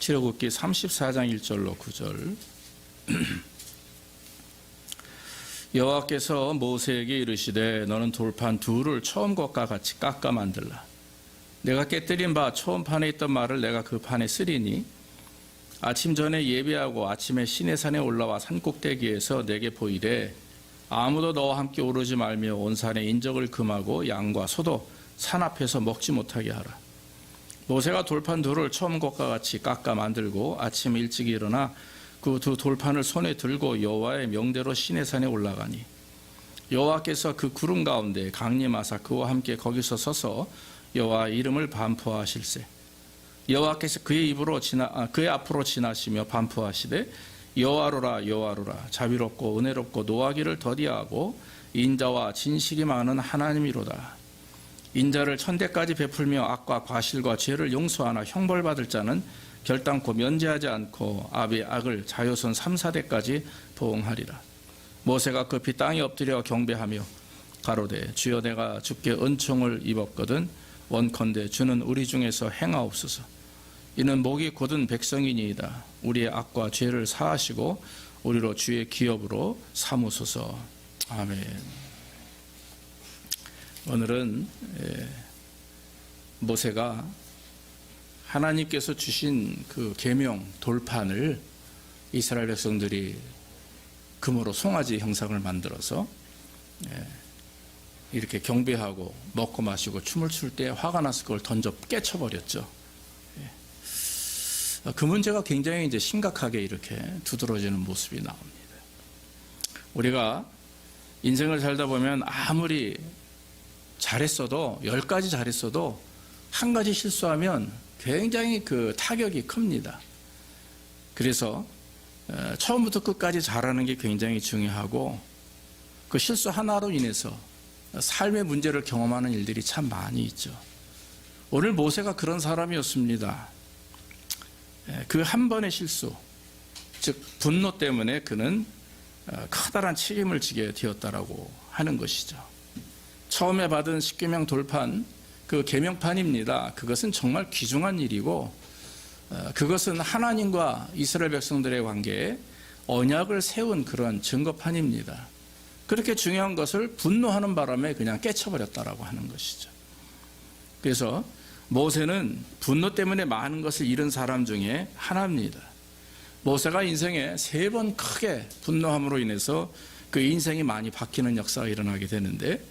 출애굽기 34장 1절로 9절. 여호와께서 모세에게 이르시되 너는 돌판 둘을 처음 것과 같이 깎아 만들라. 내가 깨뜨린 바 처음 판에 있던 말을 내가 그 판에 쓰리니 아침 전에 예배하고 아침에 시내산에 올라와 산꼭대기에서 내게 보이되 아무도 너와 함께 오르지 말며 온 산에 인적을 금하고 양과 소도 산 앞에서 먹지 못하게 하라. 모세가 돌판 둘을 처음 것과 같이 깎아 만들고 아침 일찍 일어나 그 두 돌판을 손에 들고 여호와의 명대로 시내산에 올라가니 여호와께서 그 구름 가운데 강림하사 그와 함께 거기서 서서 여호와 이름을 반포하실세. 여호와께서 그의 앞으로 지나시며 반포하시되 여호와로라 여호와로라 자비롭고 은혜롭고 노하기를 더디하고 인자와 진실이 많은 하나님이로다. 인자를 천대까지 베풀며 악과 과실과 죄를 용서하나 형벌받을 자는 결단코 면제하지 않고 아비 악을 자손 3, 4대까지 보응하리라. 모세가 급히 땅에 엎드려 경배하며 가로되 주여 내가 주께 은총을 입었거든 원컨대 주는 우리 중에서 행하옵소서. 이는 목이 곧은 백성이니이다. 우리의 악과 죄를 사하시고 우리로 주의 기업으로 삼으소서. 아멘. 오늘은 모세가 하나님께서 주신 그 계명 돌판을 이스라엘 백성들이 금으로 송아지 형상을 만들어서 이렇게 경배하고 먹고 마시고 춤을 출 때 화가 나서 그걸 던져 깨쳐버렸죠. 그 문제가 굉장히 이제 심각하게 이렇게 두드러지는 모습이 나옵니다. 우리가 인생을 살다 보면 아무리 잘했어도 10가지 잘했어도 한 가지 실수하면 굉장히 그 타격이 큽니다. 그래서 처음부터 끝까지 잘하는 게 굉장히 중요하고 그 실수 하나로 인해서 삶의 문제를 경험하는 일들이 참 많이 있죠. 오늘 모세가 그런 사람이었습니다. 그 한 번의 실수, 즉 분노 때문에 그는 커다란 책임을 지게 되었다라고 하는 것이죠. 처음에 받은 십계명 돌판, 그 계명판입니다. 그것은 정말 귀중한 일이고 그것은 하나님과 이스라엘 백성들의 관계에 언약을 세운 그런 증거판입니다. 그렇게 중요한 것을 분노하는 바람에 그냥 깨쳐버렸다라고 하는 것이죠. 그래서 모세는 분노 때문에 많은 것을 잃은 사람 중에 하나입니다. 모세가 인생에 3번 크게 분노함으로 인해서 그 인생이 많이 바뀌는 역사가 일어나게 되는데,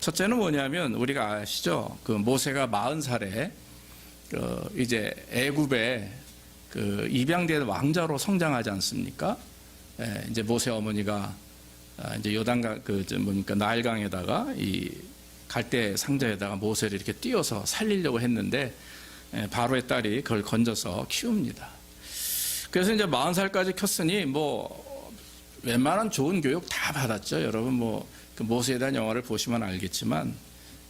첫째는 뭐냐면 우리가 아시죠? 그 모세가 40살에 이제 애굽에 그 입양된 왕자로 성장하지 않습니까? 이제 모세 어머니가 이제 요단강 나일강에다가 이 갈대 상자에다가 모세를 이렇게 띄워서 살리려고 했는데 바로의 딸이 그걸 건져서 키웁니다. 그래서 이제 40살까지 켰으니 뭐 웬만한 좋은 교육 다 받았죠. 여러분 그 모세에 대한 영화를 보시면 알겠지만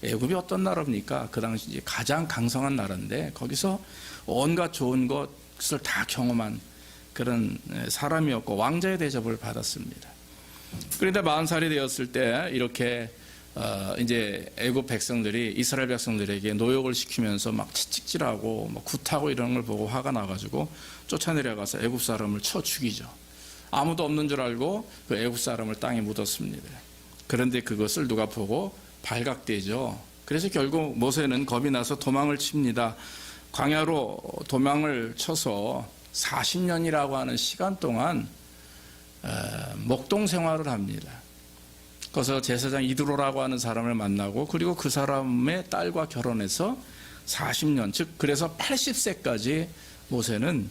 애굽이 어떤 나라입니까? 그 당시 가장 강성한 나라인데 거기서 온갖 좋은 것을 다 경험한 그런 사람이었고 왕자의 대접을 받았습니다. 그런데 40살이 되었을 때 이렇게 이제 애굽 백성들이 이스라엘 백성들에게 노역을 시키면서 막 채찍질하고 막 굿하고 이런 걸 보고 화가 나가지고 쫓아내려가서 애굽 사람을 쳐 죽이죠. 아무도 없는 줄 알고 그 애굽 사람을 땅에 묻었습니다. 그런데 그것을 누가 보고 발각되죠. 그래서 결국 모세는 겁이 나서 도망을 칩니다. 광야로 도망을 쳐서 40년이라고 하는 시간 동안 목동 생활을 합니다. 그래서 제사장 이드로라고 하는 사람을 만나고 그리고 그 사람의 딸과 결혼해서 40년, 즉 그래서 80세까지 모세는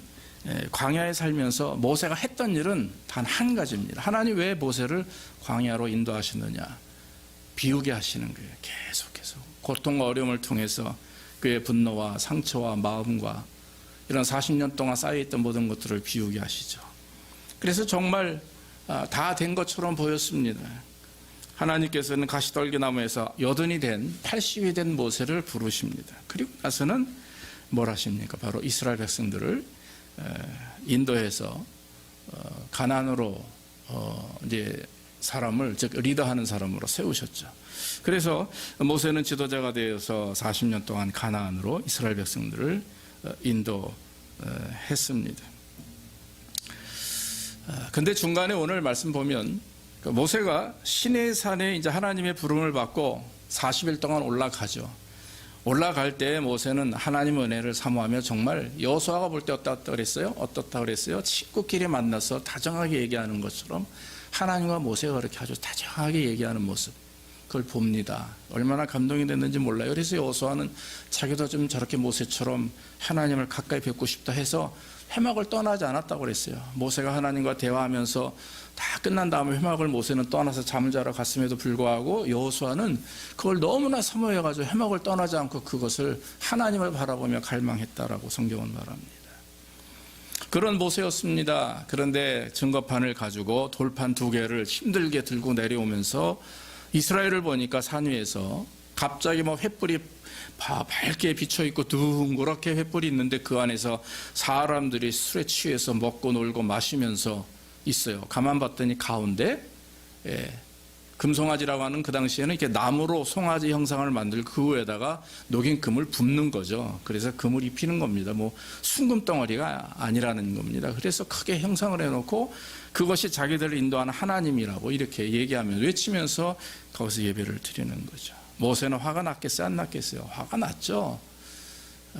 광야에 살면서 모세가 했던 일은 단 한 가지입니다. 하나님 왜 모세를 광야로 인도하시느냐? 비우게 하시는 거예요. 계속해서 고통과 어려움을 통해서 그의 분노와 상처와 마음과 이런 40년 동안 쌓여있던 모든 것들을 비우게 하시죠. 그래서 정말 다 된 것처럼 보였습니다. 하나님께서는 가시떨기나무에서 80이 된 모세를 부르십니다. 그리고 나서는 뭘 하십니까? 바로 이스라엘 백성들을 인도해서 가나안으로 이제 사람을, 즉 리더하는 사람으로 세우셨죠. 그래서 모세는 지도자가 되어서 40년 동안 가나안으로 이스라엘 백성들을 했습니다. 근데 중간에 오늘 말씀 보면 모세가 시내산에 이제 하나님의 부름을 받고 40일 동안 올라가죠. 올라갈 때 모세는 하나님의 은혜를 사모하며 정말 여호수아가 볼 때 어떻다 그랬어요? 어떻다 그랬어요? 친구끼리 만나서 다정하게 얘기하는 것처럼 하나님과 모세가 그렇게 아주 다정하게 얘기하는 모습, 그걸 봅니다. 얼마나 감동이 됐는지 몰라요. 그래서 여호수아는 자기도 좀 저렇게 모세처럼 하나님을 가까이 뵙고 싶다 해서 회막을 떠나지 않았다고 그랬어요. 모세가 하나님과 대화하면서 다 끝난 다음에 회막을 모세는 떠나서 잠을 자러 갔음에도 불구하고 여호수아는 그걸 너무나 사모해가지고 회막을 떠나지 않고 그것을 하나님을 바라보며 갈망했다라고 성경은 말합니다. 그런 모세였습니다. 그런데 증거판을 가지고 돌판 2개를 힘들게 들고 내려오면서 이스라엘을 보니까 산 위에서 갑자기 뭐 횃불이 밝게 비쳐있고 둥그렇게 횃불이 있는데 그 안에서 사람들이 술에 취해서 먹고 놀고 마시면서 있어요. 가만 봤더니 가운데 금송아지라고 하는 그 당시에는 이렇게 나무로 송아지 형상을 만들고 그 위에다가 녹인 금을 붓는 거죠. 그래서 금을 입히는 겁니다. 뭐 순금 덩어리가 아니라는 겁니다. 그래서 크게 형상을 해놓고 그것이 자기들을 인도하는 하나님이라고 이렇게 얘기하면서 외치면서 거기서 예배를 드리는 거죠. 모세는 화가 났겠어요? 안 났겠어요? 화가 났죠.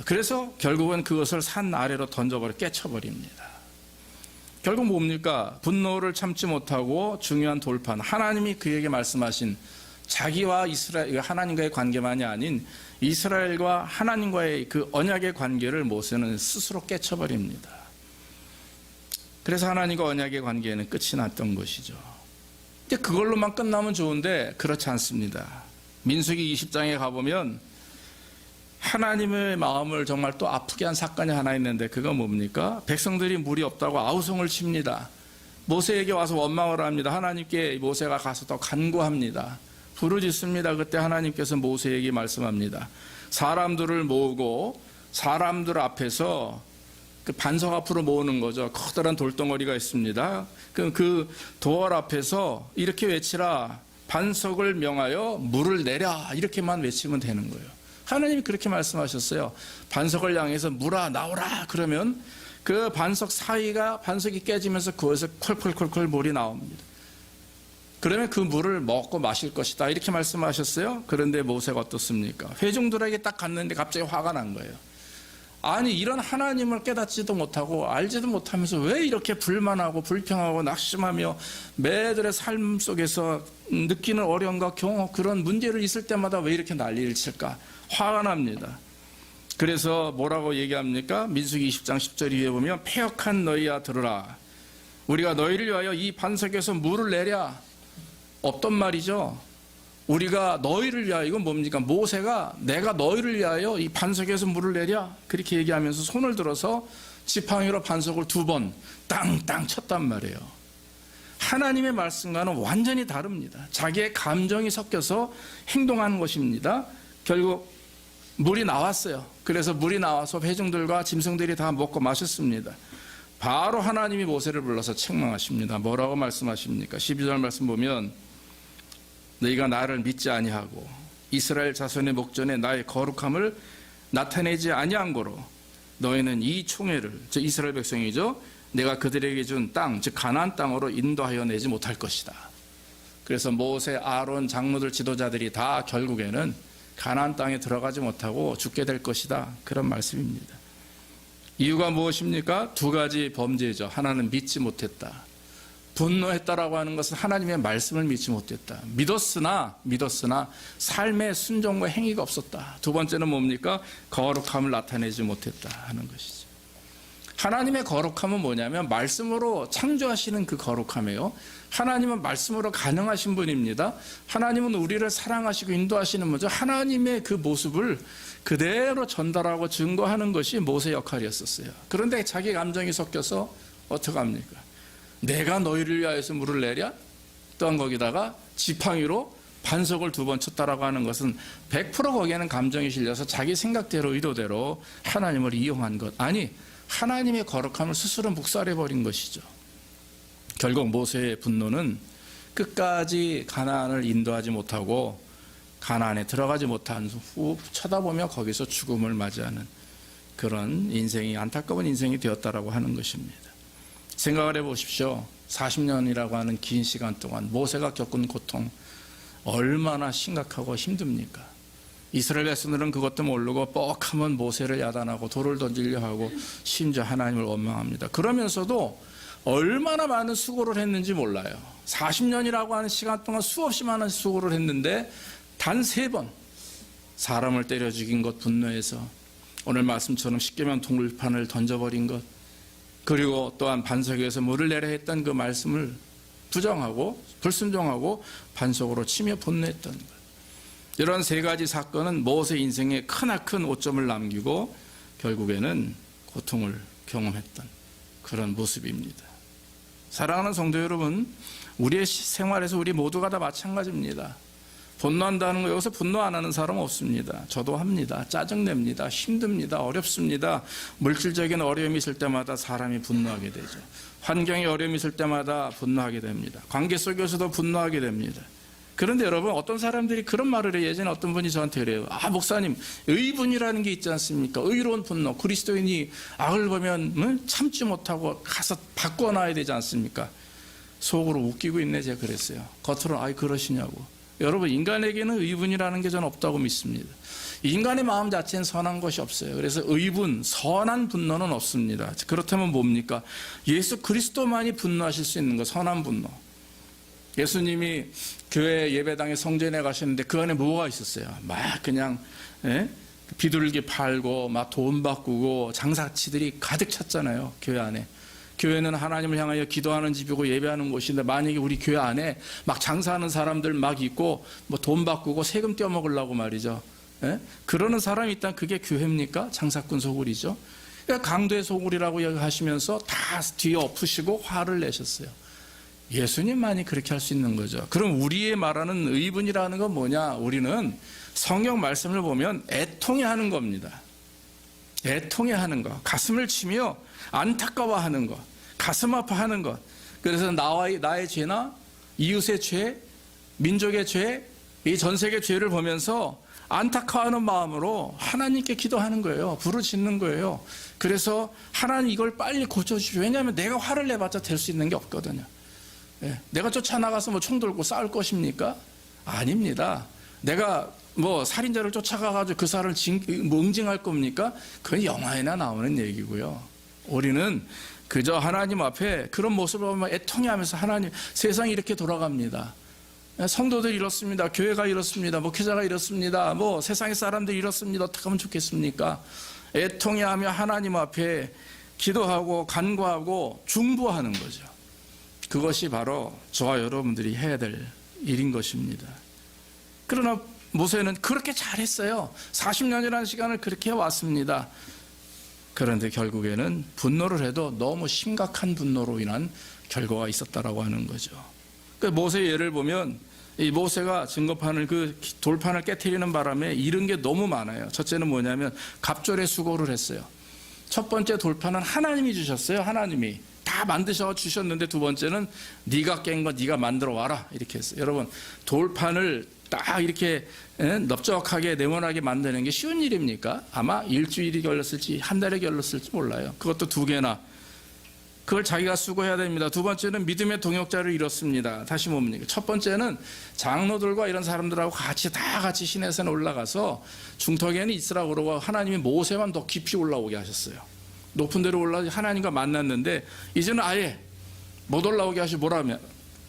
그래서 결국은 그것을 산 아래로 던져버려 깨쳐버립니다. 결국 뭡니까? 분노를 참지 못하고 중요한 돌판, 하나님이 그에게 말씀하신 자기와 이스라엘, 하나님과의 관계만이 아닌 이스라엘과 하나님과의 그 언약의 관계를 모세는 스스로 깨쳐버립니다. 그래서 하나님과 언약의 관계에는 끝이 났던 것이죠. 근데 그걸로만 끝나면 좋은데 그렇지 않습니다. 민수기 20장에 가보면 하나님의 마음을 정말 또 아프게 한 사건이 하나 있는데 그건 뭡니까? 백성들이 물이 없다고 아우성을 칩니다. 모세에게 와서 원망을 합니다. 하나님께 모세가 가서 더 간구합니다. 부르짖습니다. 그때 하나님께서 모세에게 말씀합니다. 사람들을 모으고 사람들 앞에서 그 반석 앞으로 모으는 거죠. 커다란 돌덩어리가 있습니다. 그 돌 앞에서 이렇게 외치라. 반석을 명하여 물을 내라. 이렇게만 외치면 되는 거예요. 하나님이 그렇게 말씀하셨어요. 반석을 향해서 물아 나오라. 그러면 그 반석 사이가 반석이 깨지면서 그것에서 콜콜콜콜 물이 나옵니다. 그러면 그 물을 먹고 마실 것이다. 이렇게 말씀하셨어요. 그런데 모세가 어떻습니까? 회중들에게 딱 갔는데 갑자기 화가 난 거예요. 아니 이런 하나님을 깨닫지도 못하고 알지도 못하면서 왜 이렇게 불만하고 불평하고 낙심하며 매들의 삶 속에서 느끼는 어려움과 경험 그런 문제를 있을 때마다 왜 이렇게 난리를 칠까? 화가 납니다. 그래서 뭐라고 얘기합니까? 민수기 20장 10절 이후에 보면 패역한 너희야 들으라. 우리가 너희를 위하여 이 반석에서 물을 내랴. 없던 말이죠. 우리가 너희를 위하여, 이건 뭡니까? 모세가 내가 너희를 위하여 이 반석에서 물을 내랴. 그렇게 얘기하면서 손을 들어서 지팡이로 반석을 2번 땅땅 쳤단 말이에요. 하나님의 말씀과는 완전히 다릅니다. 자기의 감정이 섞여서 행동하는 것입니다. 결국 물이 나왔어요. 그래서 물이 나와서 회중들과 짐승들이 다 먹고 마셨습니다. 바로 하나님이 모세를 불러서 책망하십니다. 뭐라고 말씀하십니까? 12절 말씀 보면 너희가 나를 믿지 아니하고 이스라엘 자손의 목전에 나의 거룩함을 나타내지 아니한 거로 너희는 이 총회를, 즉 이스라엘 백성이죠, 내가 그들에게 준 땅, 즉 가나안 땅으로 인도하여 내지 못할 것이다. 그래서 모세, 아론, 장로들, 지도자들이 다 결국에는 가나안 땅에 들어가지 못하고 죽게 될 것이다. 그런 말씀입니다. 이유가 무엇입니까? 2가지 범죄죠. 하나는 믿지 못했다. 분노했다라고 하는 것은 하나님의 말씀을 믿지 못했다. 믿었으나 삶의 순종과 행위가 없었다. 2번째는 뭡니까? 거룩함을 나타내지 못했다 하는 것이죠. 하나님의 거룩함은 뭐냐면 말씀으로 창조하시는 그 거룩함이에요. 하나님은 말씀으로 가능하신 분입니다. 하나님은 우리를 사랑하시고 인도하시는 분이죠. 하나님의 그 모습을 그대로 전달하고 증거하는 것이 모세 역할이었었어요. 그런데 자기 감정이 섞여서 어떡합니까? 내가 너희를 위하여서 물을 내랴? 또한 거기다가 지팡이로 반석을 2번 쳤다라고 하는 것은 100% 거기에는 감정이 실려서 자기 생각대로 의도대로 하나님을 이용한 것. 아니 하나님의 거룩함을 스스로 묵살해버린 것이죠. 결국 모세의 분노는 끝까지 가나안을 인도하지 못하고 가나안에 들어가지 못한 후 쳐다보며 거기서 죽음을 맞이하는 그런 인생이, 안타까운 인생이 되었다라고 하는 것입니다. 생각을 해보십시오. 40년이라고 하는 긴 시간 동안 모세가 겪은 고통 얼마나 심각하고 힘듭니까? 이스라엘 백성들은 그것도 모르고 뻑하면 모세를 야단하고 돌을 던지려 하고 심지어 하나님을 원망합니다. 그러면서도 얼마나 많은 수고를 했는지 몰라요. 40년이라고 하는 시간 동안 수없이 많은 수고를 했는데 단 3번 사람을 때려 죽인 것 분노해서, 오늘 말씀처럼 십계명 돌판을 던져버린 것, 그리고 또한 반석 위에서 물을 내려 했던 그 말씀을 부정하고 불순종하고 반석으로 치며 분노했던 것. 이런 3가지 사건은 모세 인생에 크나큰 오점을 남기고 결국에는 고통을 경험했던 그런 모습입니다. 사랑하는 성도 여러분, 우리의 생활에서 우리 모두가 다 마찬가지입니다. 분노한다는 거, 여기서 분노 안 하는 사람 없습니다. 저도 합니다. 짜증냅니다. 힘듭니다. 어렵습니다. 물질적인 어려움이 있을 때마다 사람이 분노하게 되죠. 환경에 어려움이 있을 때마다 분노하게 됩니다. 관계 속에서도 분노하게 됩니다. 그런데 여러분, 어떤 사람들이 그런 말을 해요. 예전에 어떤 분이 저한테 그래요. 목사님, 의분이라는 게 있지 않습니까? 의로운 분노. 그리스도인이 악을 보면 참지 못하고 가서 바꿔놔야 되지 않습니까? 속으로 웃기고 있네, 제가 그랬어요. 겉으로 그러시냐고. 여러분, 인간에게는 의분이라는 게 저는 없다고 믿습니다. 인간의 마음 자체는 선한 것이 없어요. 그래서 의분, 선한 분노는 없습니다. 그렇다면 뭡니까? 예수 그리스도만이 분노하실 수 있는 것, 선한 분노. 예수님이 교회 예배당에 성전에 가셨는데 그 안에 뭐가 있었어요? 막 그냥 비둘기 팔고 막 돈 바꾸고 장사치들이 가득 찼잖아요, 교회 안에. 교회는 하나님을 향하여 기도하는 집이고 예배하는 곳인데, 만약에 우리 교회 안에 막 장사하는 사람들 막 있고 뭐 돈 바꾸고 세금 떼어먹으려고 말이죠, 그러는 사람이 있다면 그게 교회입니까? 장사꾼 소굴이죠. 그러니까 강도의 소굴이라고 하시면서 다 뒤에 엎으시고 화를 내셨어요. 예수님만이 그렇게 할 수 있는 거죠. 그럼 우리의 말하는 의분이라는 건 뭐냐? 우리는 성경 말씀을 보면 애통해하는 겁니다. 애통해하는 것, 가슴을 치며 안타까워하는 것, 가슴 아파하는 것. 그래서 나의 죄나 이웃의 죄, 민족의 죄, 이 전 세계 죄를 보면서 안타까워하는 마음으로 하나님께 기도하는 거예요. 부르짖는 거예요. 그래서 하나님 이걸 빨리 고쳐주십시오. 왜냐하면 내가 화를 내봤자 될 수 있는 게 없거든요. 내가 쫓아나가서 뭐 총 들고 싸울 것입니까? 아닙니다. 내가 뭐 살인자를 쫓아가가지고 그 사람을 응징할 겁니까? 그건 영화에나 나오는 얘기고요. 우리는 그저 하나님 앞에 그런 모습을 보면 애통해하면서, 하나님, 세상이 이렇게 돌아갑니다. 성도들이 이렇습니다. 교회가 이렇습니다. 목회자가 이렇습니다. 뭐 세상의 사람들이 이렇습니다. 어떻게 하면 좋겠습니까? 애통해하며 하나님 앞에 기도하고 간구하고 중보하는 거죠. 그것이 바로 저와 여러분들이 해야 될 일인 것입니다. 그러나 모세는 그렇게 잘했어요. 40년이라는 시간을 그렇게 해왔습니다. 그런데 결국에는 분노를 해도 너무 심각한 분노로 인한 결과가 있었다라고 하는 거죠. 그 모세의 예를 보면, 이 모세가 증거판을, 그 돌판을 깨트리는 바람에 잃은 게 너무 많아요. 첫째는 뭐냐면 갑절의 수고를 했어요. 첫 번째 돌판은 하나님이 주셨어요. 하나님이 다 만드셔 주셨는데, 두 번째는 네가 깬 거 네가 만들어 와라, 이렇게 했어요. 여러분, 돌판을 딱 이렇게 넓적하게 네모나게 만드는 게 쉬운 일입니까? 아마 일주일이 걸렸을지 한 달이 걸렸을지 몰라요. 그것도 2개나. 그걸 자기가 수고해야 됩니다. 두 번째는 믿음의 동역자를 잃었습니다. 다시 뭡니까? 첫 번째는 장로들과 이런 사람들하고 같이 시내산에 올라가서 중턱에는 있으라고 그러고, 하나님이 모세만 더 깊이 올라오게 하셨어요. 높은 데로 올라가 하나님과 만났는데, 이제는 아예 못 올라오게 하시고 뭐라면,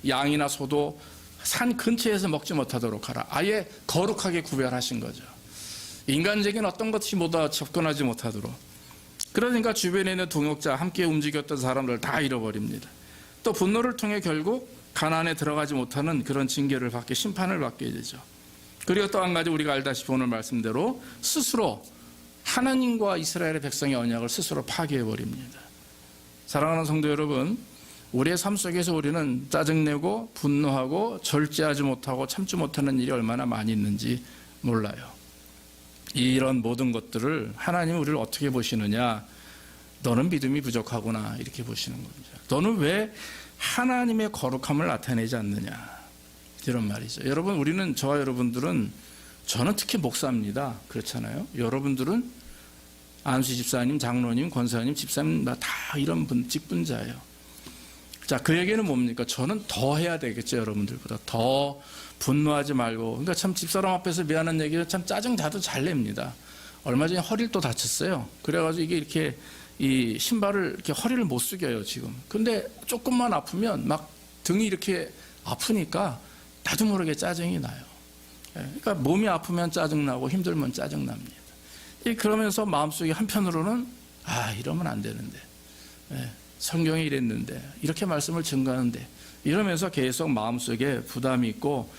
양이나 소도 산 근처에서 먹지 못하도록 하라. 아예 거룩하게 구별하신 거죠. 인간적인 어떤 것이 모두 접근하지 못하도록. 그러니까 주변에 있는 동역자, 함께 움직였던 사람들 다 잃어버립니다. 또 분노를 통해 결국 가나안에 들어가지 못하는 그런 징계를 받게, 심판을 받게 되죠. 그리고 또 한 가지, 우리가 알다시피 오늘 말씀대로 스스로 하나님과 이스라엘의 백성의 언약을 스스로 파괴해버립니다. 사랑하는 성도 여러분, 우리의 삶 속에서 우리는 짜증내고 분노하고 절제하지 못하고 참지 못하는 일이 얼마나 많이 있는지 몰라요. 이런 모든 것들을 하나님은 우리를 어떻게 보시느냐? 너는 믿음이 부족하구나, 이렇게 보시는 겁니다. 너는 왜 하나님의 거룩함을 나타내지 않느냐, 이런 말이죠. 여러분, 우리는, 저와 여러분들은, 저는 특히 목사입니다. 그렇잖아요. 여러분들은 안수 집사님, 장로님, 권사님, 집사님 다 이런 직분자예요. 자, 그 얘기는 뭡니까? 저는 더 해야 되겠죠, 여러분들보다. 더 분노하지 말고. 그러니까 참 집사람 앞에서 미안한 얘기를 참 짜증 자도 잘 냅니다. 얼마 전에 허리를 또 다쳤어요. 그래가지고 이게 이렇게 이 신발을 이렇게 허리를 못 숙여요, 지금. 근데 조금만 아프면 막 등이 이렇게 아프니까 나도 모르게 짜증이 나요. 그러니까 몸이 아프면 짜증나고 힘들면 짜증납니다. 그러면서 마음속에 한편으로는 이러면 안 되는데, 성경이 이랬는데, 이렇게 말씀을 증거하는데, 이러면서 계속 마음속에 부담이 있고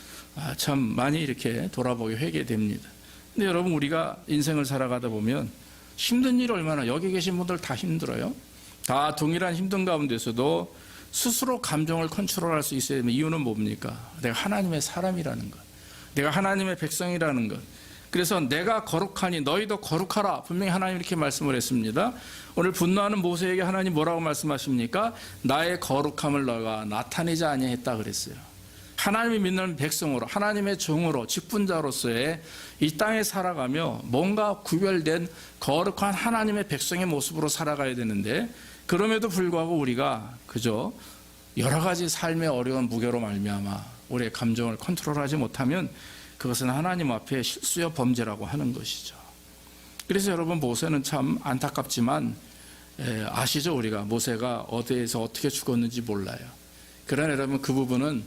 참 많이 이렇게 돌아보게 회개됩니다. 근데 여러분, 우리가 인생을 살아가다 보면 힘든 일 얼마나, 여기 계신 분들 다 힘들어요. 다 동일한 힘든 가운데서도 스스로 감정을 컨트롤할 수 있어야 되는 이유는 뭡니까? 내가 하나님의 사람이라는 것, 내가 하나님의 백성이라는 것. 그래서 내가 거룩하니 너희도 거룩하라. 분명히 하나님 이렇게 말씀을 했습니다. 오늘 분노하는 모세에게 하나님 뭐라고 말씀하십니까? 나의 거룩함을 너가 나타내지 아니했다 그랬어요. 하나님이 믿는 백성으로, 하나님의 종으로, 직분자로서의 이 땅에 살아가며 뭔가 구별된 거룩한 하나님의 백성의 모습으로 살아가야 되는데, 그럼에도 불구하고 우리가 그저 여러 가지 삶의 어려운 무게로 말미암아 우리의 감정을 컨트롤하지 못하면 그것은 하나님 앞에 실수요 범죄라고 하는 것이죠. 그래서 여러분, 모세는 참 안타깝지만 아시죠? 우리가 모세가 어디에서 어떻게 죽었는지 몰라요. 그러나 여러분, 그 부분은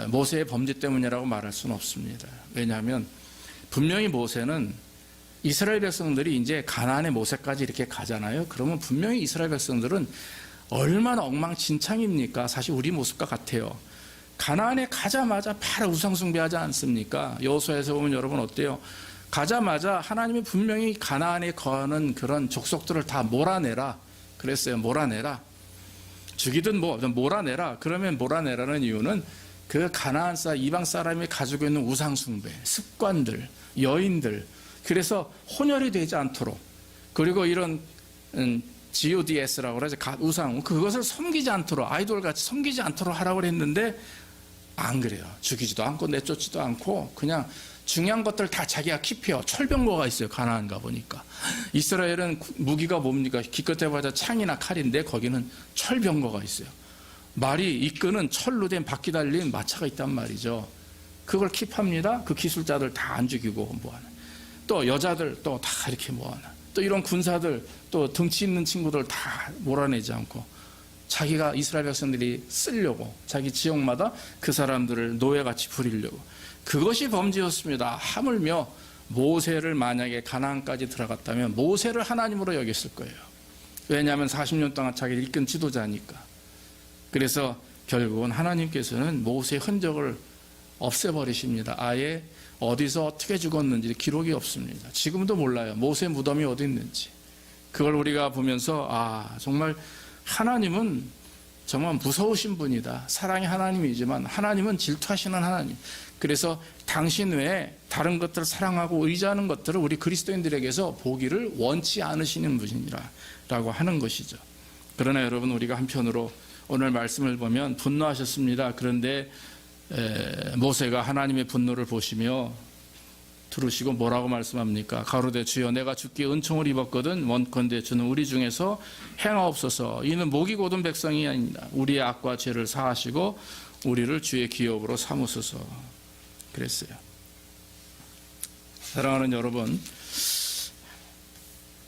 모세의 범죄 때문이라고 말할 수는 없습니다. 왜냐하면 분명히 모세는 이스라엘 백성들이 이제 가나안의 모세까지 이렇게 가잖아요. 그러면 분명히 이스라엘 백성들은 얼마나 엉망진창입니까? 사실 우리 모습과 같아요. 가나안에 가자마자 바로 우상숭배하지 않습니까? 여호수아에서 보면 여러분 어때요? 가자마자 하나님이 분명히 가나안에 거하는 그런 족속들을 다 몰아내라 그랬어요. 몰아내라. 죽이든 몰아내라. 그러면 몰아내라는 이유는 그 가나안 이방 사람이 가지고 있는 우상숭배, 습관들, 여인들, 그래서 혼혈이 되지 않도록, 그리고 이런 GODS라고 그러죠. 우상, 그것을 섬기지 않도록, 아이돌같이 섬기지 않도록 하라고 했는데 안 그래요. 죽이지도 않고 내쫓지도 않고 그냥 중요한 것들 다 자기가 킵해요. 철병거가 있어요. 가나안 가보니까. 이스라엘은 무기가 뭡니까? 기껏해봐야 창이나 칼인데 거기는 철병거가 있어요. 말이 이끄는 철로 된 바퀴 달린 마차가 있단 말이죠. 그걸 킵합니다. 그 기술자들 다 안 죽이고 뭐하나. 또 여자들 또 다 이렇게 뭐하나. 또 이런 군사들 또 덩치 있는 친구들 다 몰아내지 않고 자기가 이스라엘 백성들이 쓰려고 자기 지역마다 그 사람들을 노예같이 부리려고. 그것이 범죄였습니다. 하물며 모세를 만약에 가나안까지 들어갔다면 모세를 하나님으로 여겼을 거예요. 왜냐하면 40년 동안 자기를 이끈 지도자니까. 그래서 결국은 하나님께서는 모세의 흔적을 없애버리십니다. 아예 어디서 어떻게 죽었는지 기록이 없습니다. 지금도 몰라요. 모세 무덤이 어디 있는지. 그걸 우리가 보면서 정말 하나님은 정말 무서우신 분이다. 사랑의 하나님이지만 하나님은 질투하시는 하나님. 그래서 당신 외에 다른 것들을 사랑하고 의지하는 것들을 우리 그리스도인들에게서 보기를 원치 않으시는 분이라고 하는 것이죠. 그러나 여러분, 우리가 한편으로 오늘 말씀을 보면 분노하셨습니다. 그런데 모세가 하나님의 분노를 보시며 들으시고 뭐라고 말씀합니까? 가로되 주여 내가 주께 은총을 입었거든 원컨대 주는 우리 중에서 행하옵소서. 이는 목이 곧은 백성이 아닙니다. 우리의 악과 죄를 사하시고 우리를 주의 기업으로 삼으소서 그랬어요. 사랑하는 여러분,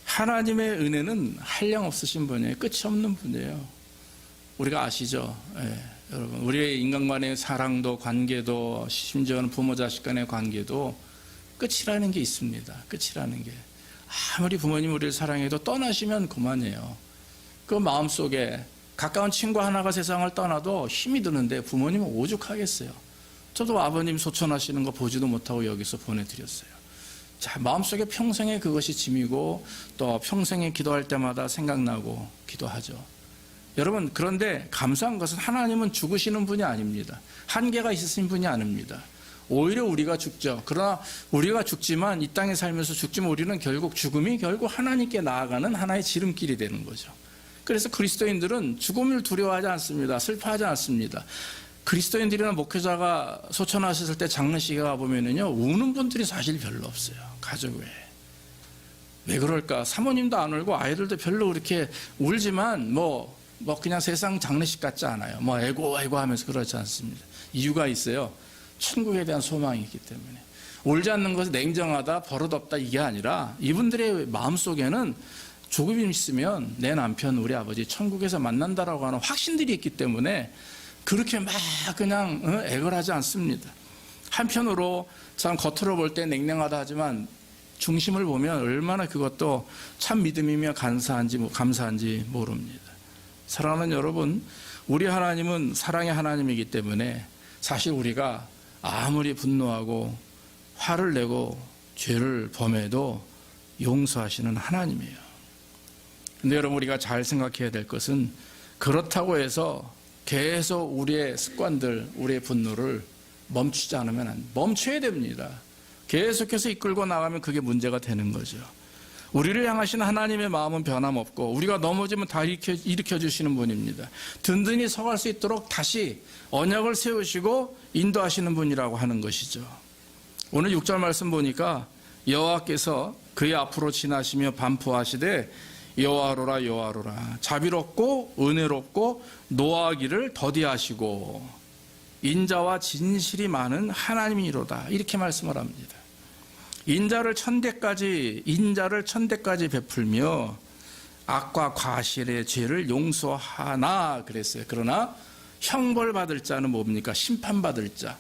하나님의 은혜는 한량 없으신 분이에요. 끝이 없는 분이에요. 우리가 아시죠? 여러분, 우리의 인간 간의 사랑도 관계도 심지어는 부모 자식 간의 관계도 끝이라는 게 있습니다. 끝이라는 게. 아무리 부모님 우리를 사랑해도 떠나시면 그만이에요. 그 마음속에 가까운 친구 하나가 세상을 떠나도 힘이 드는데 부모님은 오죽하겠어요. 저도 아버님 소천하시는 거 보지도 못하고 여기서 보내드렸어요. 자, 마음속에 평생에 그것이 짐이고 또 평생에 기도할 때마다 생각나고 기도하죠. 여러분, 그런데 감사한 것은 하나님은 죽으시는 분이 아닙니다. 한계가 있으신 분이 아닙니다. 오히려 우리가 죽죠. 그러나 우리가 죽지만 이 땅에 살면서 죽지만 우리는 결국 죽음이 결국 하나님께 나아가는 하나의 지름길이 되는 거죠. 그래서 그리스도인들은 죽음을 두려워하지 않습니다. 슬퍼하지 않습니다. 그리스도인들이나 목회자가 소천하셨을 때 장례식에 가보면요, 우는 분들이 사실 별로 없어요. 가족 외에. 왜 그럴까? 사모님도 안 울고 아이들도 별로 그렇게 울지만 뭐 그냥 세상 장례식 같지 않아요. 뭐 애고 하면서 그렇지 않습니다. 이유가 있어요. 천국에 대한 소망이 있기 때문에. 울지 않는 것은 냉정하다, 버릇없다 이게 아니라 이분들의 마음속에는 조금 있으면 내 남편, 우리 아버지 천국에서 만난다라고 하는 확신들이 있기 때문에 그렇게 막 그냥 애걸하지 않습니다. 한편으로 참 겉으로 볼 때 냉랭하다 하지만 중심을 보면 얼마나 그것도 참 믿음이며 감사한지 모릅니다. 사랑하는 여러분, 우리 하나님은 사랑의 하나님이기 때문에 사실 우리가 아무리 분노하고 화를 내고 죄를 범해도 용서하시는 하나님이에요. 근데 여러분, 우리가 잘 생각해야 될 것은 그렇다고 해서 계속 우리의 습관들, 우리의 분노를 멈추지 않으면 멈춰야 됩니다. 계속해서 이끌고 나가면 그게 문제가 되는 거죠. 우리를 향하시는 하나님의 마음은 변함없고 우리가 넘어지면 다 일으켜 주시는 분입니다. 든든히 서갈 수 있도록 다시 언약을 세우시고 인도하시는 분이라고 하는 것이죠. 오늘 6절 말씀 보니까 여호와께서 그의 앞으로 지나시며 반포하시되 여호와로라 여호와로라 자비롭고 은혜롭고 노하기를 더디하시고 인자와 진실이 많은 하나님이로다, 이렇게 말씀을 합니다. 인자를 천대까지 베풀며 악과 과실의 죄를 용서하나 그랬어요. 그러나 형벌받을 자는 뭡니까? 심판받을 자,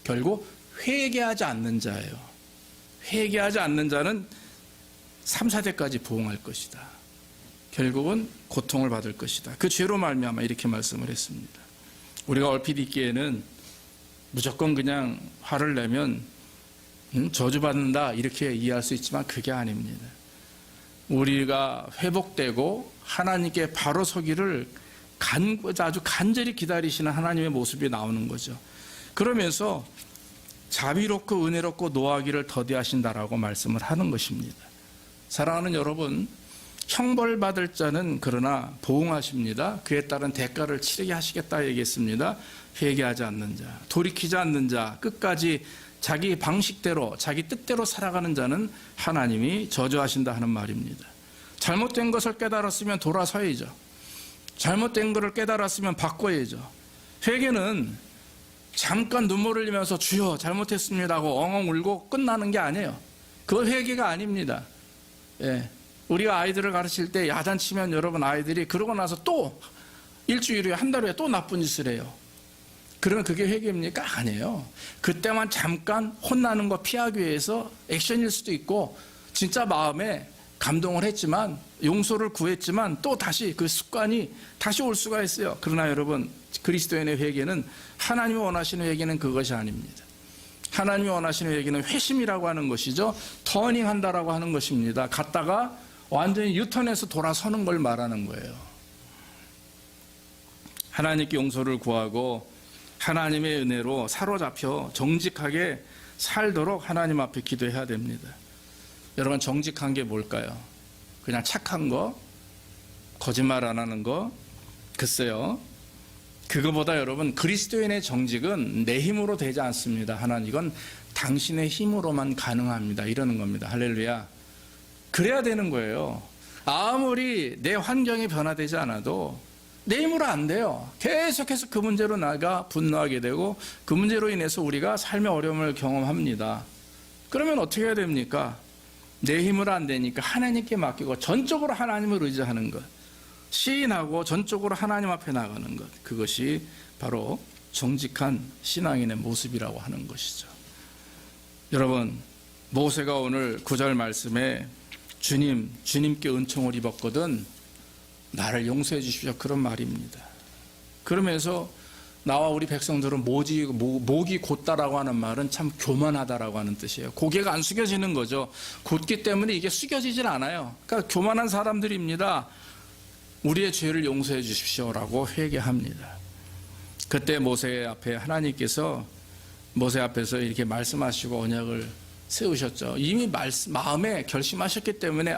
결국 회개하지 않는 자예요. 회개하지 않는 자는 3, 4대까지 보응할 것이다. 결국은 고통을 받을 것이다. 그 죄로 말미암아 이렇게 말씀을 했습니다. 우리가 얼핏 있기에는 무조건 그냥 화를 내면 저주받는다 이렇게 이해할 수 있지만 그게 아닙니다. 우리가 회복되고 하나님께 바로 서기를 아주 간절히 기다리시는 하나님의 모습이 나오는 거죠. 그러면서 자비롭고 은혜롭고 노하기를 더디하신다라고 말씀을 하는 것입니다. 사랑하는 여러분, 형벌받을 자는 그러나 보응하십니다. 그에 따른 대가를 치르게 하시겠다 얘기했습니다. 회개하지 않는 자, 돌이키지 않는 자, 끝까지 자기 방식대로 자기 뜻대로 살아가는 자는 하나님이 저주하신다 하는 말입니다. 잘못된 것을 깨달았으면 돌아서야죠. 잘못된 것을 깨달았으면 바꿔야죠. 회개는 잠깐 눈물을 흘리면서 주여 잘못했습니다 하고 엉엉 울고 끝나는 게 아니에요. 그거 회개가 아닙니다. 예. 우리가 아이들을 가르칠 때 야단치면 여러분 아이들이 그러고 나서 또 일주일 후에 한 달 후에 또 나쁜 짓을 해요. 그러면 그게 회개입니까? 아니에요. 그때만 잠깐 혼나는 거 피하기 위해서 액션일 수도 있고 진짜 마음에 감동을 했지만 용서를 구했지만 또 다시 그 습관이 다시 올 수가 있어요. 그러나 여러분, 그리스도인의 회개는 하나님이 원하시는 회개는 그것이 아닙니다. 하나님이 원하시는 회개는 회심이라고 하는 것이죠. 터닝한다라고 하는 것입니다. 갔다가 완전히 유턴해서 돌아서는 걸 말하는 거예요. 하나님께 용서를 구하고 하나님의 은혜로 사로잡혀 정직하게 살도록 하나님 앞에 기도해야 됩니다. 여러분, 정직한 게 뭘까요? 그냥 착한 거, 거짓말 안 하는 거, 글쎄요. 그거보다 여러분, 그리스도인의 정직은 내 힘으로 되지 않습니다. 하나님, 이건 당신의 힘으로만 가능합니다. 이러는 겁니다. 할렐루야. 그래야 되는 거예요. 아무리 내 환경이 변화되지 않아도 내 힘으로 안 돼요. 계속해서 그 문제로 나가 분노하게 되고 그 문제로 인해서 우리가 삶의 어려움을 경험합니다. 그러면 어떻게 해야 됩니까? 내 힘으로 안 되니까 하나님께 맡기고 전적으로 하나님을 의지하는 것, 시인하고 전적으로 하나님 앞에 나가는 것, 그것이 바로 정직한 신앙인의 모습이라고 하는 것이죠. 여러분, 모세가 오늘 9절 말씀에 주님께 은총을 입었거든 나를 용서해 주십시오, 그런 말입니다. 그러면서 나와 우리 백성들은 목이 곧다라고 하는 말은 참 교만하다라고 하는 뜻이에요. 고개가 안 숙여지는 거죠. 곧기 때문에 이게 숙여지질 않아요. 그러니까 교만한 사람들입니다. 우리의 죄를 용서해 주십시오라고 회개합니다. 그때 모세 앞에 하나님께서 모세 앞에서 이렇게 말씀하시고 언약을 세우셨죠. 이미 마음에 결심하셨기 때문에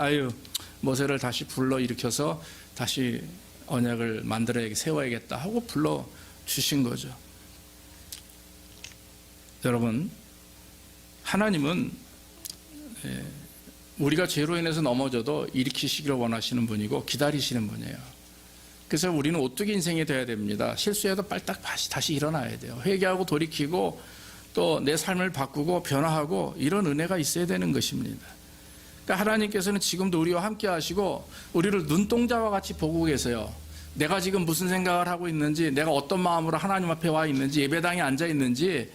모세를 다시 불러 일으켜서 다시 언약을 세워야겠다 하고 불러 주신 거죠. 여러분, 하나님은 우리가 죄로 인해서 넘어져도 일으키시기를 원하시는 분이고 기다리시는 분이에요. 그래서 우리는 오뚜기 인생이 돼야 됩니다. 실수해도 빨딱 다시 일어나야 돼요. 회개하고 돌이키고 또 내 삶을 바꾸고 변화하고 이런 은혜가 있어야 되는 것입니다. 그러니까 하나님께서는 지금도 우리와 함께 하시고 우리를 눈동자와 같이 보고 계세요. 내가 지금 무슨 생각을 하고 있는지, 내가 어떤 마음으로 하나님 앞에 와 있는지, 예배당에 앉아 있는지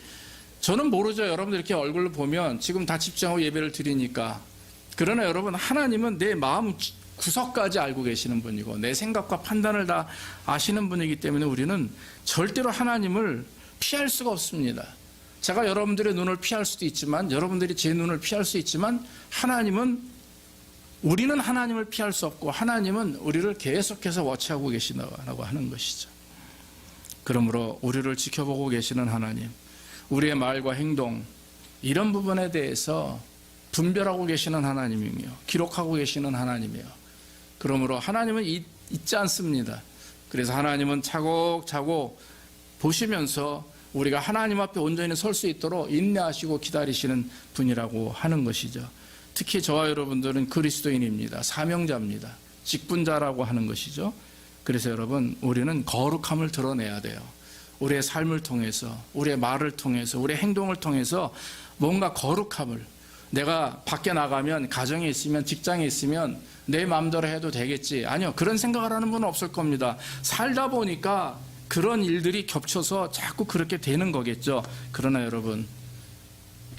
저는 모르죠. 여러분들 이렇게 얼굴로 보면 지금 다 집중하고 예배를 드리니까. 그러나 여러분, 하나님은 내 마음 구석까지 알고 계시는 분이고 내 생각과 판단을 다 아시는 분이기 때문에 우리는 절대로 하나님을 피할 수가 없습니다. 제가 여러분들의 눈을 피할 수도 있지만, 여러분들이 제 눈을 피할 수 있지만, 우리는 하나님을 피할 수 없고 하나님은 우리를 계속해서 워치하고 계시다고 하는 것이죠. 그러므로 우리를 지켜보고 계시는 하나님, 우리의 말과 행동 이런 부분에 대해서 분별하고 계시는 하나님이며 기록하고 계시는 하나님이에요. 그러므로 하나님은 잊지 않습니다. 그래서 하나님은 차곡차곡 보시면서 우리가 하나님 앞에 온전히 설 수 있도록 인내하시고 기다리시는 분이라고 하는 것이죠. 특히 저와 여러분들은 그리스도인입니다. 사명자입니다. 직분자라고 하는 것이죠. 그래서 여러분, 우리는 거룩함을 드러내야 돼요. 우리의 삶을 통해서, 우리의 말을 통해서, 우리의 행동을 통해서 뭔가 거룩함을, 내가 밖에 나가면, 가정에 있으면, 직장에 있으면 내 마음대로 해도 되겠지. 아니요, 그런 생각을 하는 분은 없을 겁니다. 살다 보니까 그런 일들이 겹쳐서 자꾸 그렇게 되는 거겠죠. 그러나 여러분,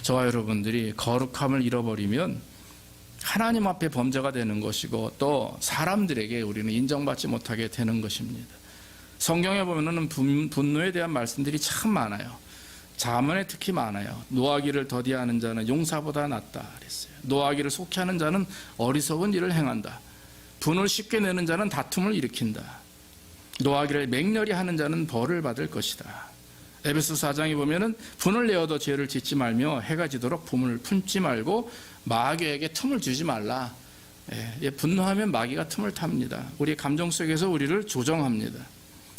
저와 여러분들이 거룩함을 잃어버리면 하나님 앞에 범죄가 되는 것이고 또 사람들에게 우리는 인정받지 못하게 되는 것입니다. 성경에 보면은 분노에 대한 말씀들이 참 많아요. 잠언에 특히 많아요. 노하기를 더디하는 자는 용사보다 낫다 그랬어요. 노하기를 속히 하는 자는 어리석은 일을 행한다. 분을 쉽게 내는 자는 다툼을 일으킨다. 노하기를 맹렬히 하는 자는 벌을 받을 것이다. 에베소 4장에 보면은 분을 내어도 죄를 짓지 말며 해가 지도록 분을 품지 말고 마귀에게 틈을 주지 말라. 분노하면 마귀가 틈을 탑니다. 우리 감정 속에서 우리를 조정합니다.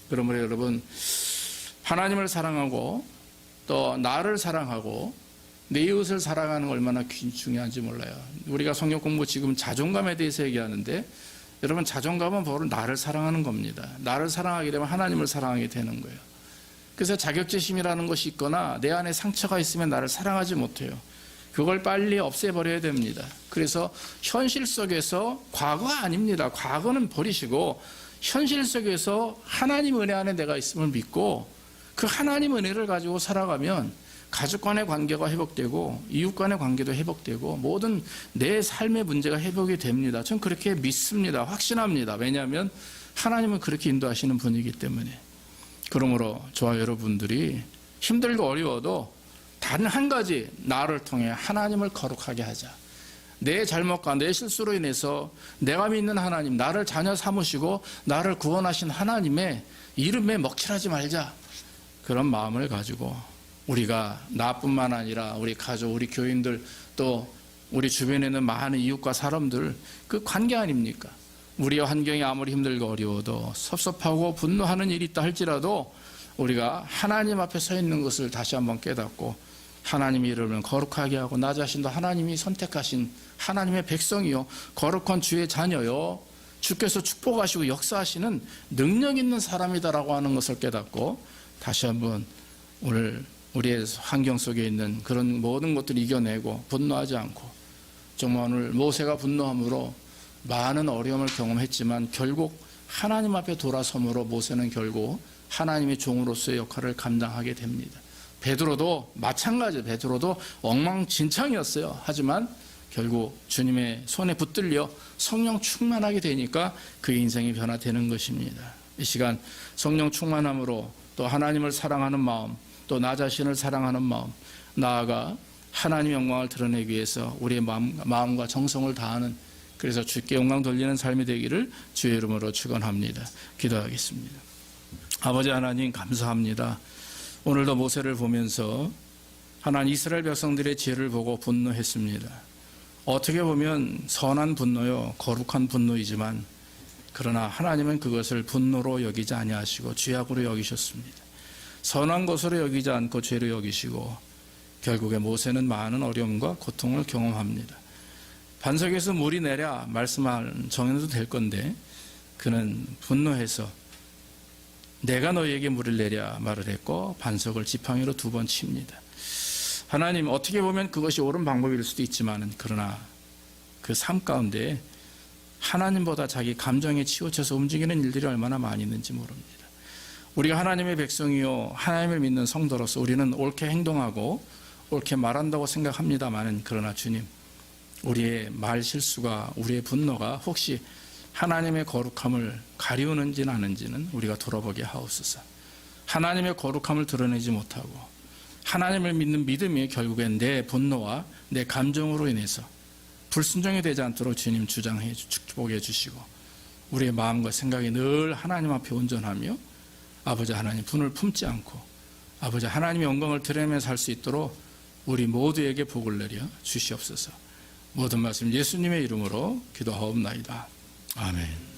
그러므로 여러분, 하나님을 사랑하고 또 나를 사랑하고 내 이웃을 사랑하는 거 얼마나 중요한지 몰라요. 우리가 성경 공부 지금 자존감에 대해서 얘기하는데, 여러분, 자존감은 바로 나를 사랑하는 겁니다. 나를 사랑하게 되면 하나님을 사랑하게 되는 거예요. 그래서 자격지심이라는 것이 있거나 내 안에 상처가 있으면 나를 사랑하지 못해요. 그걸 빨리 없애버려야 됩니다. 그래서 현실 속에서, 과거가 아닙니다. 과거는 버리시고 현실 속에서 하나님 은혜 안에 내가 있음을 믿고 그 하나님 은혜를 가지고 살아가면 가족 간의 관계가 회복되고 이웃 간의 관계도 회복되고 모든 내 삶의 문제가 회복이 됩니다. 전 그렇게 믿습니다. 확신합니다. 왜냐하면 하나님은 그렇게 인도하시는 분이기 때문에. 그러므로 저와 여러분들이 힘들고 어려워도 단 한 가지, 나를 통해 하나님을 거룩하게 하자. 내 잘못과 내 실수로 인해서 내가 믿는 하나님, 나를 자녀 삼으시고 나를 구원하신 하나님의 이름에 먹칠하지 말자. 그런 마음을 가지고 우리가 나뿐만 아니라 우리 가족, 우리 교인들, 또 우리 주변에 있는 많은 이웃과 사람들, 그 관계 아닙니까? 우리의 환경이 아무리 힘들고 어려워도 섭섭하고 분노하는 일이 있다 할지라도 우리가 하나님 앞에 서 있는 것을 다시 한번 깨닫고 하나님의 이름을 거룩하게 하고 나 자신도 하나님이 선택하신 하나님의 백성이요 거룩한 주의 자녀요 주께서 축복하시고 역사하시는 능력 있는 사람이다라고 하는 것을 깨닫고 다시 한번 오늘 우리의 환경 속에 있는 그런 모든 것들을 이겨내고 분노하지 않고, 정말 오늘 모세가 분노함으로 많은 어려움을 경험했지만 결국 하나님 앞에 돌아섬으로 모세는 결국 하나님의 종으로서의 역할을 감당하게 됩니다. 베드로도 마찬가지예요. 베드로도 엉망진창이었어요. 하지만 결국 주님의 손에 붙들려 성령 충만하게 되니까 그의 인생이 변화되는 것입니다. 이 시간 성령 충만함으로 또 하나님을 사랑하는 마음, 또 나 자신을 사랑하는 마음, 나아가 하나님의 영광을 드러내기 위해서 우리의 마음과 정성을 다하는, 그래서 주께 영광 돌리는 삶이 되기를 주의 이름으로 축원합니다. 기도하겠습니다. 아버지 하나님, 감사합니다. 오늘도 모세를 보면서 하나님 이스라엘 백성들의 죄를 보고 분노했습니다. 어떻게 보면 선한 분노요 거룩한 분노이지만 그러나 하나님은 그것을 분노로 여기지 아니하시고 죄악으로 여기셨습니다. 선한 것으로 여기지 않고 죄로 여기시고 결국에 모세는 많은 어려움과 고통을 경험합니다. 반석에서 물이 내려 말씀할 정해도 될 건데 그는 분노해서 내가 너희에게 물을 내랴 말을 했고 반석을 지팡이로 2번 칩니다. 하나님, 어떻게 보면 그것이 옳은 방법일 수도 있지만 그러나 그 삶 가운데 하나님보다 자기 감정에 치우쳐서 움직이는 일들이 얼마나 많이 있는지 모릅니다. 우리가 하나님의 백성이요 하나님을 믿는 성도로서 우리는 옳게 행동하고 옳게 말한다고 생각합니다만 그러나 주님, 우리의 말 실수가 우리의 분노가 혹시 하나님의 거룩함을 가리우는지는 아는지는 우리가 돌아보게 하옵소서. 하나님의 거룩함을 드러내지 못하고 하나님을 믿는 믿음이 결국엔 내 분노와 내 감정으로 인해서 불순종이 되지 않도록 주님 주장해 축복해 주시고 우리의 마음과 생각이 늘 하나님 앞에 온전하며 아버지 하나님 분을 품지 않고 아버지 하나님의 영광을 드러내면서 살 수 있도록 우리 모두에게 복을 내려 주시옵소서. 모든 말씀 예수님의 이름으로 기도하옵나이다. 아멘.